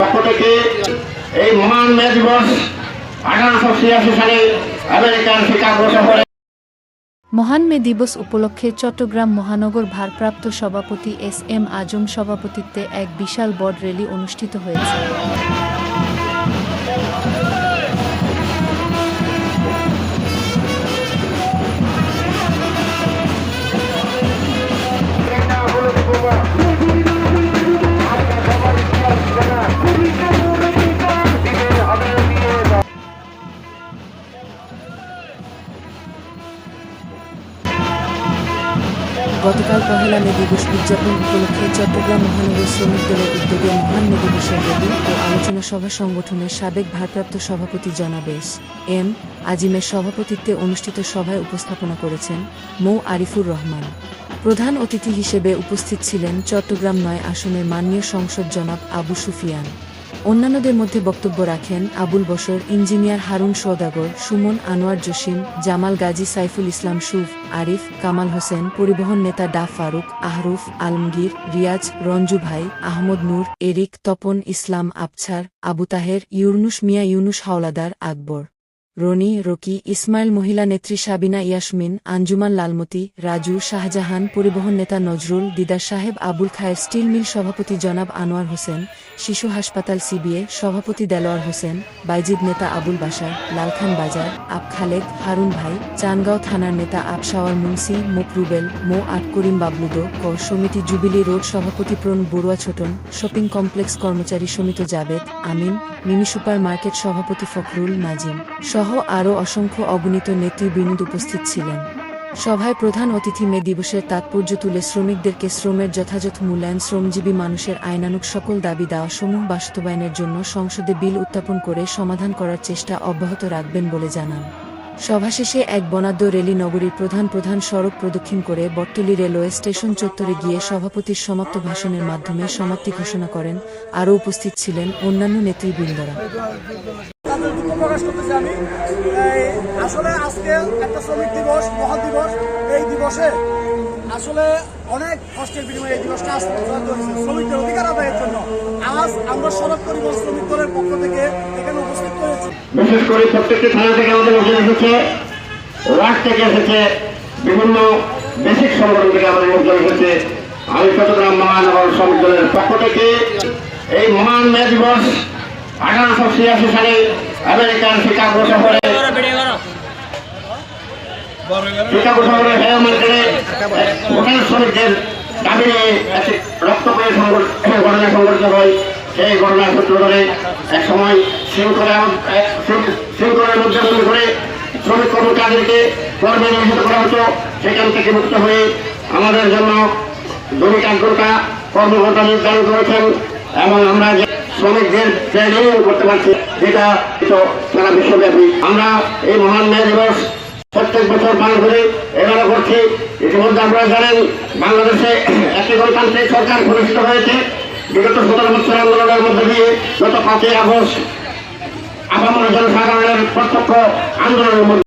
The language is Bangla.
পক্ষ থেকে এই মহান মে দিবস 1886 সালে আমেরিকার শিকাগো শহরে মহান মে দিবস উপলক্ষে চট্টগ্রাম মহানগর ভারপ্রাপ্ত সভাপতি এস.এম. আজম সভাপতিত্বে এক বিশাল বড় র্যালি অনুষ্ঠিত হয়েছে। গতকাল পহেলা মে দিবস উদযাপন উপলক্ষে চট্টগ্রাম মহানগর শ্রমিক দলের উদ্যোগে মহান মে দিবসের র্যালি ও আলোচনা সভা সংগঠনের সাবেক ভারপ্রাপ্ত সভাপতি জনাব এস.এম. আজিমের সভাপতিত্বে অনুষ্ঠিত সভায় উপস্থাপনা করেছেন মো. আরিফুর রহমান। প্রধান অতিথি হিসেবে উপস্থিত ছিলেন চট্টগ্রাম ৯ আসনের মাননীয় সংসদ জনাব আবু সুফিয়ান। অন্যান্যদের মধ্যে বক্তব্য রাখেন আবুল বশর, ইঞ্জিনিয়ার হারুন সওদাগর, সুমন, আনোয়ার জসিম, জামাল গাজী, সাইফুল ইসলাম সুফ, আরিফ, কামাল হোসেন, পরিবহন নেতা ডা ফারুক, আহরুফ, আলমগীর, রিয়াজ, রঞ্জু ভাই, আহমদ নূর, এরিক, তপন, ইসলাম, আবছার, আবু তাহের, ইউনুস মিয়া, ইউনুস হাওলাদার, আকবর, রনি, রকি, ইসমাইল, মহিলা নেত্রী সাবিনা ইয়াসমিন, আঞ্জুমান লালমতি, রাজু, শাহজাহান, পরিবহন নেতা নজরুল, দিদার সাহেব, আবুল খায়ের, স্টিল মিল সভাপতি জনাব আনোয়ার হোসেন, শিশু হাসপাতাল সিবিএ সভাপতি দেলোয়ার হোসেন, বাইজিদ নেতা আবুল বাশার, লালখান বাজার, আব খালেদ, হারুন ভাই, চানগাঁও থানার নেতা আবশাওয়ার মুন্সি, মকরুবেল, মো. আটকরিম বাবলুদো, কর সমিতি জুবিলি রোড সভাপতি প্রণ বড়ুয়া ছোটন, শপিং কমপ্লেক্স কর্মচারী সমিতি Javed, Amin, mini super market সভাপতি ফখরুল, নাজিম সহ আরও অসংখ্য অগণিত নেতৃবৃন্দ উপস্থিত ছিলেন। সভায় প্রধান অতিথি মে দিবসের তাৎপর্য তুলে শ্রমিকদেরকে শ্রমের যথাযথ মূল্যায়ন, শ্রমজীবী মানুষের আইনানুগ সকল দাবি দাওয়াসমূহ বাস্তবায়নের জন্য সংসদে বিল উত্থাপন করে সমাধান করার চেষ্টা অব্যাহত রাখবেন বলে জানান। সভা শেষে এক বর্ণাঢ্য র্যালি নগরীর প্রধান সড়ক প্রদক্ষিণ করে বটতলী রেলওয়ে স্টেশন চত্বরে গিয়ে সভাপতির সমাপ্ত ভাষণের মাধ্যমে সমাপ্তি ঘোষণা করেন। আরও উপস্থিত ছিলেন অন্যান্য নেতৃবৃন্দরা। প্রকাশ করতেছি আমি আসলে আজকে একটা শ্রমিক দিবস, মহা দিবস। এই দিবসে আসলে অনেক কষ্টের বিনিময়ে এই দিবসটা শ্রমিকদের অধিকার আদায়ের জন্য আজ আমরা সড়ক পরিবহন শ্রমিক দলের পক্ষ থেকে এখানে উপস্থিত করেছি। বিশেষ করে প্রত্যেকটি থানা থেকে আমাদের লোকজন এসেছে, ওয়ার্ড থেকে এসেছে, বিভিন্ন বেসিক সংগঠন থেকে আমাদের লোকজন এসেছে। আমি চট্টগ্রাম মহানগর শ্রমিক দলের পক্ষ থেকে এই মহান মে দিবস 1886 সালে আমেরিকার শিকাগো শহরে হোটেল শ্রমিকদের দাবি নিয়ে একটি রক্তক্ষয়ী ঘটনা সংঘটিত হয়। সেই ঘটনার সূত্র ধরে এক সময় শৃঙ্খলার মধ্যে মনে করে শ্রমিক কর্মচারীদেরকে কর্মে নিয়োজিত করা হতো। সেখান থেকে মুক্ত হয়ে আমাদের জন্য দৈনিক 8 ঘন্টা কর্মঘণ্টা নির্ধারণ করেছেন এবং আমরা যে শ্রমিকদের ট্রেনিং করতে পারছি, যেটা সারা বিশ্বব্যাপী। আমরা এই মহান মে দিবস প্রত্যেক বছর পালন করে এবারও করছি। ইতিমধ্যে আপনারা জানেন বাংলাদেশে একটি গণতান্ত্রিক সরকার প্রতিষ্ঠিত হয়েছে। বিগত 17 বছর আন্দোলনের মধ্যে দিয়ে গত 5ই আগস্ট আপামর জনসাধারণের প্রত্যক্ষ আন্দোলনের মধ্যে